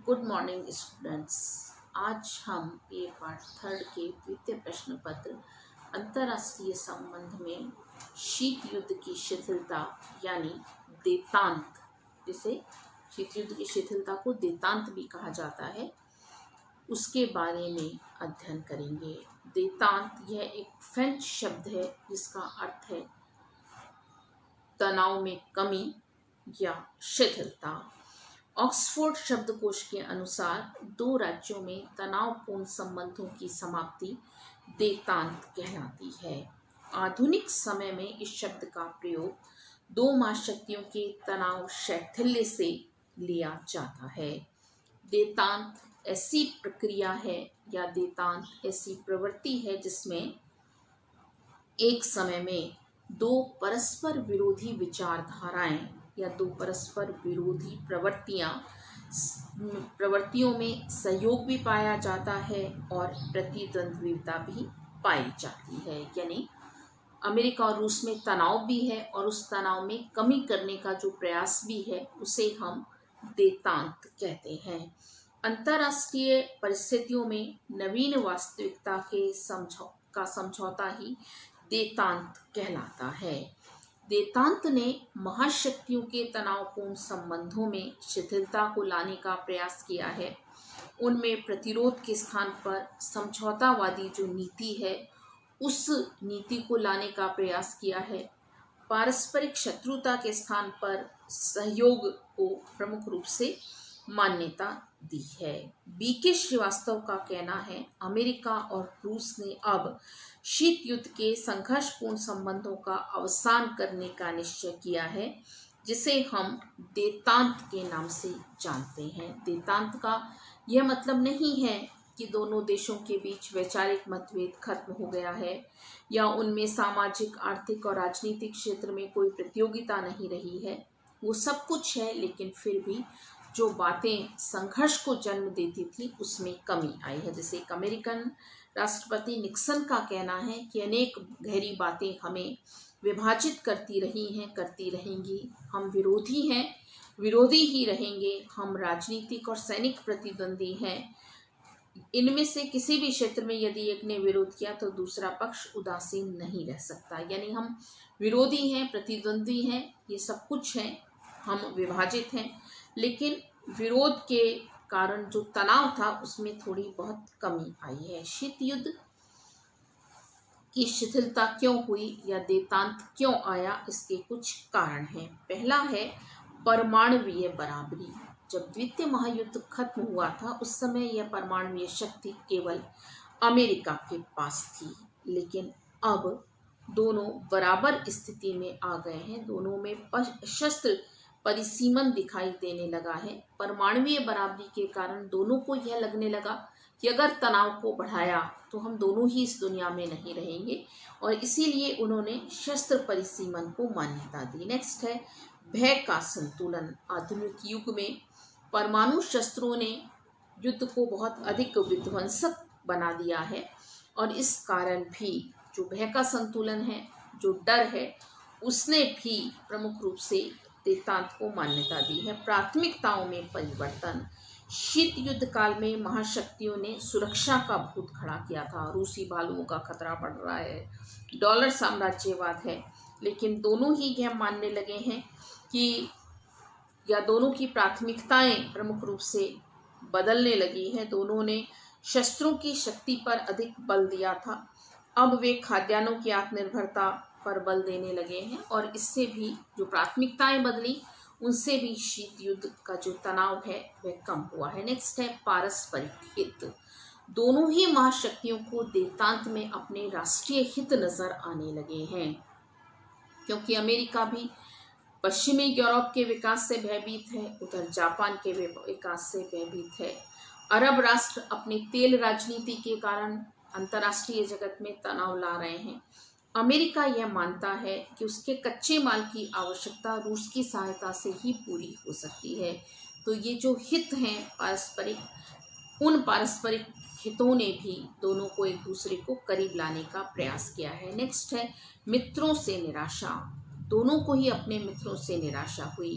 Good morning students. आज हम ये पार्ट थर्ड के द्वितीय प्रश्न पत्र अंतर्राष्ट्रीय संबंध में शीत युद्ध की शिथिलता यानी देतांत, जिसे शीत युद्ध की शिथिलता को देतांत भी कहा जाता है, उसके बारे में अध्ययन करेंगे। देतांत यह एक फ्रेंच शब्द है जिसका अर्थ है तनाव में कमी या शिथिलता। ऑक्सफोर्ड शब्दकोश के अनुसार दो राज्यों में तनावपूर्ण संबंधों की समाप्ति देतांत कहलाती है। आधुनिक समय में इस शब्द का प्रयोग दो महाशक्तियों के तनाव शैथिल्य से लिया जाता है। देतांत ऐसी प्रक्रिया है या देतांत ऐसी प्रवृत्ति है जिसमें एक समय में दो परस्पर विरोधी विचारधाराएं या दो परस्पर विरोधी प्रवृत्तियों में सहयोग भी पाया जाता है और प्रतिद्वंद्विता भी पाई जाती है। यानी अमेरिका और रूस में तनाव भी है और उस तनाव में कमी करने का जो प्रयास भी है उसे हम देतांत कहते हैं। अंतर्राष्ट्रीय परिस्थितियों में नवीन वास्तविकता के समझौता ही देतांत कहलाता है। देतांत ने महाशक्तियों के तनावपूर्ण संबंधों में शिथिलता को लाने का प्रयास किया है। उनमें प्रतिरोध के स्थान पर समझौतावादी जो नीति है उस नीति को लाने का प्रयास किया है। पारस्परिक शत्रुता के स्थान पर सहयोग को प्रमुख रूप से मान्यता दी है। बीके श्रीवास्तव का कहना है, अमेरिका और रूस ने अब शीत युद्ध के संघर्षपूर्ण संबंधों का अवसान करने का निश्चय किया है, जिसे हम देतांत के नाम से जानते हैं। देतांत का यह मतलब नहीं है कि दोनों देशों के बीच वैचारिक मतभेद खत्म हो गया है या उनमें सामाजिक, आर्थिक और राजनीतिक क्षेत्र में कोई प्रतियोगिता नहीं रही है। वो सब कुछ है, लेकिन फिर भी जो बातें संघर्ष को जन्म देती थी उसमें कमी आई है। जैसे एक अमेरिकन राष्ट्रपति निक्सन का कहना है कि अनेक गहरी बातें हमें विभाजित करती रही हैं, करती रहेंगी। हम विरोधी हैं, विरोधी ही रहेंगे। हम राजनीतिक और सैनिक प्रतिद्वंदी हैं। इनमें से किसी भी क्षेत्र में यदि एक ने विरोध किया तो दूसरा पक्ष उदासीन नहीं रह सकता। यानी हम विरोधी हैं, प्रतिद्वंदी हैं, ये सब कुछ हैं, हम विभाजित हैं, लेकिन विरोध के कारण जो तनाव था उसमें थोड़ी बहुत कमी आई है। शीत युद्ध की शिथिलता क्यों हुई या देतांत क्यों आया, इसके कुछ कारण हैं। पहला है परमाणुवीय बराबरी। जब द्वितीय महायुद्ध खत्म हुआ था उस समय यह परमाणुवीय शक्ति केवल अमेरिका के पास थी, लेकिन अब दोनों बराबर स्थिति में आ गए हैं। दोनों में शस्त्र परिसीमन दिखाई देने लगा है। परमाणुवीय बराबरी के कारण दोनों को यह लगने लगा कि अगर तनाव को बढ़ाया तो हम दोनों ही इस दुनिया में नहीं रहेंगे, और इसीलिए उन्होंने शस्त्र परिसीमन को मान्यता दी। नेक्स्ट है भय का संतुलन। आधुनिक युग में परमाणु शस्त्रों ने युद्ध को बहुत अधिक विध्वंसक बना दिया है, और इस कारण भी जो भय का संतुलन है, जो डर है, उसने भी प्रमुख रूप से देतांत को मान्यता दी है। प्राथमिकताओं में परिवर्तन। शीत युद्ध काल में महाशक्तियों ने सुरक्षा का भूत खड़ा किया था। रूसी भालुओं का खतरा बढ़ रहा है, डॉलर साम्राज्यवाद है, लेकिन दोनों ही यह मानने लगे हैं कि या दोनों की प्राथमिकताएं प्रमुख रूप से बदलने लगी हैं। दोनों ने शस्त्रों की शक्ति पर अधिक बल दिया था, अब वे खाद्यान्नों की आत्मनिर्भरता पर बल देने लगे हैं, और इससे भी जो प्राथमिकताएं बदली उनसे भी शीत युद्ध का जो तनाव है वह कम हुआ है। नेक्स्ट है पारस्परिक हित। दोनों ही महाशक्तियों को देतांत में अपने राष्ट्रीय हित नजर आने लगे हैं, क्योंकि अमेरिका भी पश्चिमी यूरोप के विकास से भयभीत है, उधर जापान के विकास से भयभीत है। अरब राष्ट्र अपनी तेल राजनीति के कारण अंतर्राष्ट्रीय जगत में तनाव ला रहे हैं। अमेरिका यह मानता है कि उसके कच्चे माल की आवश्यकता रूस की सहायता से ही पूरी हो सकती है। तो ये जो हित हैं पारस्परिक, उन पारस्परिक हितों ने भी दोनों को एक दूसरे को करीब लाने का प्रयास किया है। नेक्स्ट है मित्रों से निराशा। दोनों को ही अपने मित्रों से निराशा हुई।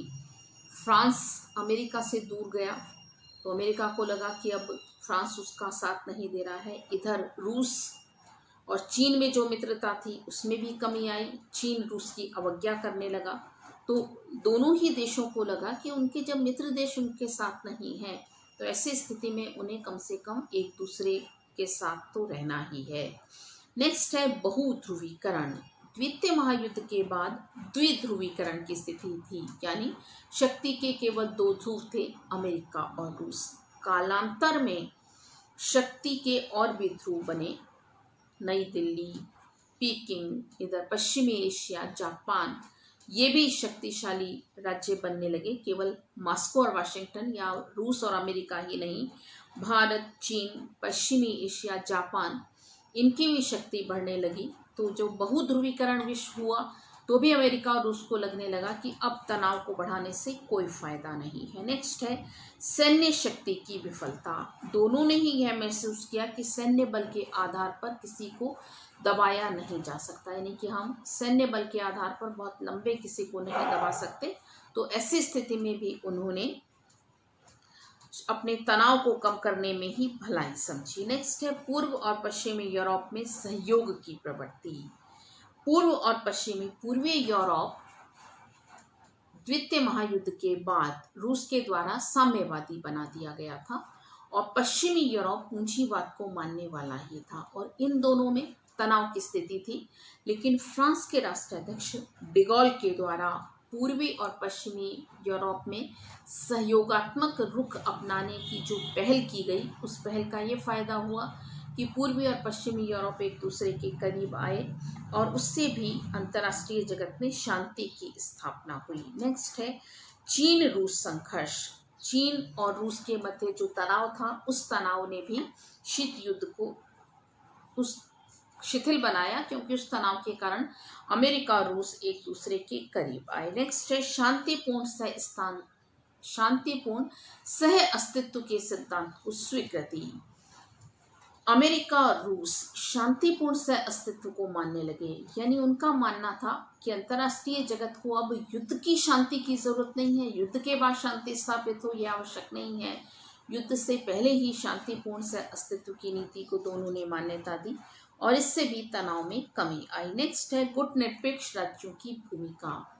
फ्रांस अमेरिका से दूर गया तो अमेरिका को लगा कि अब फ्रांस उसका साथ नहीं दे रहा है। इधर रूस और चीन में जो मित्रता थी उसमें भी कमी आई, चीन रूस की अवज्ञा करने लगा। तो दोनों ही देशों को लगा कि उनके जब मित्र देश उनके साथ नहीं हैं तो ऐसी स्थिति में उन्हें कम से कम एक दूसरे के साथ तो रहना ही है। नेक्स्ट है बहुध्रुवीकरण। द्वितीय महायुद्ध के बाद द्विध्रुवीकरण की स्थिति थी, यानी शक्ति के केवल दो ध्रुव थे, अमेरिका और रूस। कालांतर में शक्ति के और भी ध्रुव बने, नई दिल्ली, पीकिंग, इधर पश्चिमी एशिया, जापान, ये भी शक्तिशाली राज्य बनने लगे। केवल मॉस्को और वाशिंगटन या रूस और अमेरिका ही नहीं, भारत, चीन, पश्चिमी एशिया, जापान, इनकी भी शक्ति बढ़ने लगी। तो जो बहुध्रुवीकरण विश्व हुआ तो भी अमेरिका और रूस को लगने लगा कि अब तनाव को बढ़ाने से कोई फायदा नहीं है। नेक्स्ट है सैन्य शक्ति की विफलता। दोनों ने ही यह महसूस किया कि सैन्य बल के आधार पर किसी को दबाया नहीं जा सकता, यानी कि हम सैन्य बल के आधार पर बहुत लंबे किसी को नहीं दबा सकते। तो ऐसी स्थिति में भी उन्होंने अपने तनाव को कम करने में ही भलाई समझी। नेक्स्ट है पूर्व और पश्चिमी यूरोप में सहयोग की प्रवृत्ति। पूर्व और पश्चिमी, पूर्वी यूरोप द्वितीय महायुद्ध के बाद रूस के द्वारा साम्यवादी बना दिया गया था और पश्चिमी यूरोप पूंजीवाद को मानने वाला ही था और इन दोनों में तनाव की स्थिति थी। लेकिन फ्रांस के राष्ट्राध्यक्ष डिगॉल के द्वारा पूर्वी और पश्चिमी यूरोप में सहयोगात्मक रुख अपनाने की जो पहल की गई, उस पहल का ये फायदा हुआ कि पूर्वी और पश्चिमी यूरोप एक दूसरे के करीब आए और उससे भी अंतर्राष्ट्रीय जगत में शांति की स्थापना हुई। नेक्स्ट है चीन रूस संघर्ष। चीन और रूस के मध्य जो तनाव था, उस तनाव ने भी शीत युद्ध को उस शिथिल बनाया, क्योंकि उस तनाव के कारण अमेरिका और रूस एक दूसरे के करीब आए। नेक्स्ट है शांतिपूर्ण सह अस्तित्व के सिद्धांत को स्वीकृति। अमेरिका और रूस शांतिपूर्ण सह अस्तित्व को मानने लगे, यानी उनका मानना था कि अंतर्राष्ट्रीय जगत को अब युद्ध की शांति की जरूरत नहीं है, युद्ध के बाद शांति स्थापित हो यह आवश्यक नहीं है, युद्ध से पहले ही शांतिपूर्ण सह अस्तित्व की नीति को दोनों ने मान्यता दी और इससे भी तनाव में कमी आई। नेक्स्ट है गुटनिरपेक्ष राज्यों की भूमिका।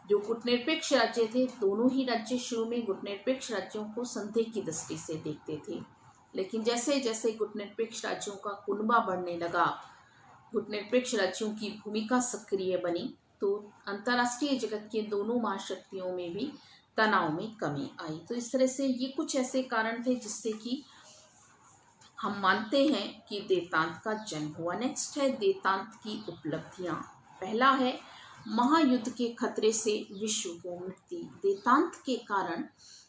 जो गुटनिरपेक्ष राज्य थे, दोनों ही राज्य शुरू में गुटनिरपेक्ष राज्यों को संदेह की दृष्टि से देखते थे, लेकिन जैसे जैसे गुटनिरपेक्ष राज्यों का कुनबा बढ़ने लगा, गुटनिरपेक्ष राज्यों की भूमिका सक्रिय बनी, तो अंतर्राष्ट्रीय जगत के दोनों महाशक्तियों में भी तनाव में कमी आई। तो इस तरह से ये कुछ ऐसे कारण थे जिससे कि हम मानते हैं कि देतांत का जन्म हुआ। नेक्स्ट है देतांत की उपलब्धियां। पहला है महायुद्ध के खतरे से विश्व को मुक्ति। देतांत के कारण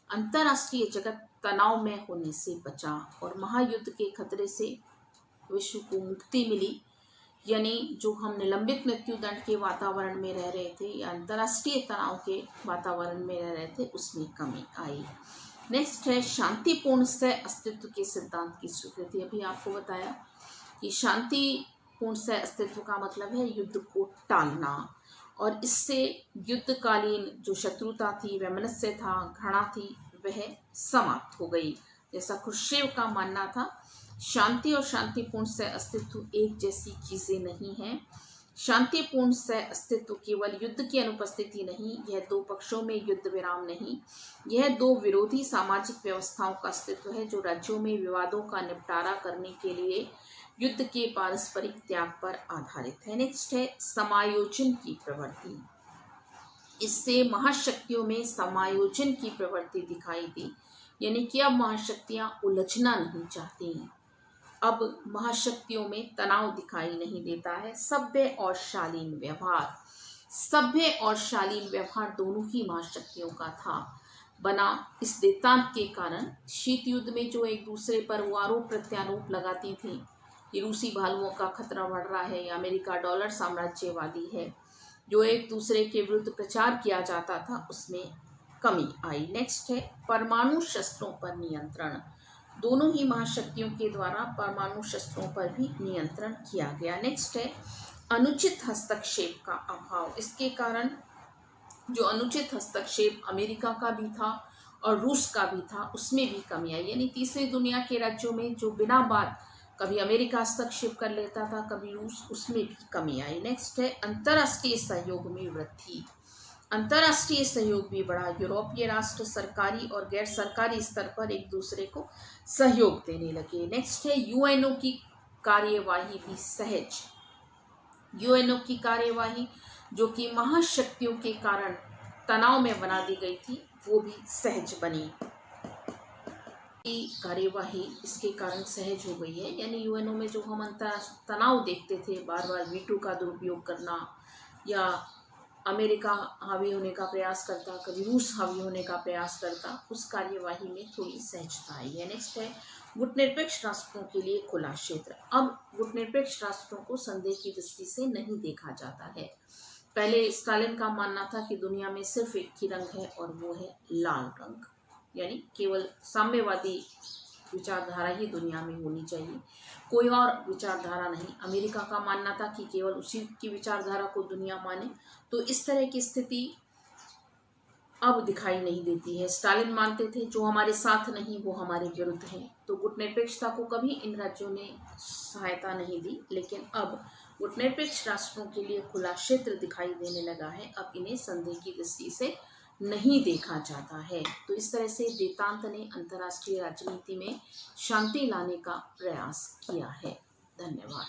अंतर्राष्ट्रीय जगत तनाव में होने से बचा और महायुद्ध के खतरे से विश्व को मुक्ति मिली, यानी जो हम निलंबित मृत्युदंड के वातावरण में रह रहे थे या अंतर्राष्ट्रीय तनाव के वातावरण में रह रहे थे, उसमें कमी आई। नेक्स्ट है शांतिपूर्ण सह अस्तित्व के सिद्धांत की स्वीकृति। अभी आपको बताया कि शांतिपूर्ण सह अस्तित्व का मतलब है युद्ध को टालना और इससे युद्धकालीन जो शत्रुता थी, वैमनस्य था, घृणा थी, वह समाप्त हो गई। जैसा खुर्शीव का मानना था, शांति और शांतिपूर्ण सह अस्तित्व एक जैसी चीजें नहीं हैं। शांतिपूर्ण सह अस्तित्व केवल युद्ध की अनुपस्थिति नहीं, यह दो पक्षों में युद्ध विराम नहीं, यह दो विरोधी सामाजिक व्यवस्थाओं का अस्तित्व है जो राज्यों में विवादों का निपटारा करने के लिए युद्ध के पारस्परिक त्याग पर आधारित है। नेक्स्ट है समायोजन की प्रवृत्ति। इससे महाशक्तियों में समायोजन की प्रवृत्ति दिखाई दी, यानी कि अब महाशक्तियां उलझना नहीं चाहती, अब महाशक्तियों में तनाव दिखाई नहीं देता है। सभ्य और शालीन व्यवहार। सभ्य और शालीन व्यवहार दोनों ही महाशक्तियों का था बना। इस देतांत के कारण शीत युद्ध में जो एक दूसरे पर वो आरोप प्रत्यारोप लगाती थी कि रूसी भालुओं का खतरा बढ़ रहा है या अमेरिका डॉलर साम्राज्यवादी है, जो एक दूसरे के विरुद्ध प्रचार किया जाता था, उसमें कमी आई। नेक्स्ट है परमाणु शस्त्रों पर नियंत्रण। दोनों ही महाशक्तियों के द्वारा परमाणु शस्त्रों पर भी नियंत्रण किया गया। नेक्स्ट है अनुचित हस्तक्षेप का अभाव। इसके कारण जो अनुचित हस्तक्षेप अमेरिका का भी था और रूस का भी था, उसमें भी कमी आई। यानी तीसरी दुनिया के राज्यों में जो बिना बात कभी अमेरिका हस्तक्षेप कर लेता था, कभी रूस, उसमें भी कमी आई। नेक्स्ट है अंतर्राष्ट्रीय सहयोग में वृद्धि। अंतर्राष्ट्रीय सहयोग भी बढ़ा। यूरोपीय राष्ट्र सरकारी और गैर सरकारी स्तर पर एक दूसरे को सहयोग देने लगे। नेक्स्ट है यूएनओ की कार्यवाही भी सहज। यूएनओ की कार्यवाही जो कि महाशक्तियों के कारण तनाव में बना दी गई थी, वो भी सहज बनी। कार्यवाही इसके कारण सहज हो गई है। यानी यूएनओ में जो हम अंतर्राष्ट्रीय तनाव देखते थे, बार बार वीटो का दुरुपयोग करना या अमेरिका हावी होने का प्रयास करता, कभी रूस हावी होने का प्रयास करता, उस कार्यवाही में थोड़ी सहजता आई है। नेक्स्ट है गुटनिरपेक्ष राष्ट्रों के लिए खुला क्षेत्र। अब गुटनिरपेक्ष राष्ट्रों को संदेह की दृष्टि से नहीं देखा जाता है। पहले स्टालिन का मानना था कि दुनिया में सिर्फ एक ही रंग है और वो है लाल रंग, यानी केवल साम्यवादी विचारधारा ही दुनिया में होनी चाहिए, कोई और विचारधारा नहीं। अमेरिका का मानना था कि केवल उसी की विचारधारा को दुनिया माने। तो इस तरह की स्थिति अब दिखाई नहीं देती है। स्टालिन मानते थे जो हमारे साथ नहीं वो हमारे विरुद्ध है। तो गुटनिरपेक्षता को कभी इन राज्यों ने सहायता नहीं दी, लेकिन अब गुटनिरपेक्ष राष्ट्रों के लिए खुला क्षेत्र दिखाई देने लगा है। अब इन्हें संदेह की दृष्टि से नहीं देखा जाता है। तो इस तरह से वेदांत ने अंतर्राष्ट्रीय राजनीति में शांति लाने का प्रयास किया है। धन्यवाद।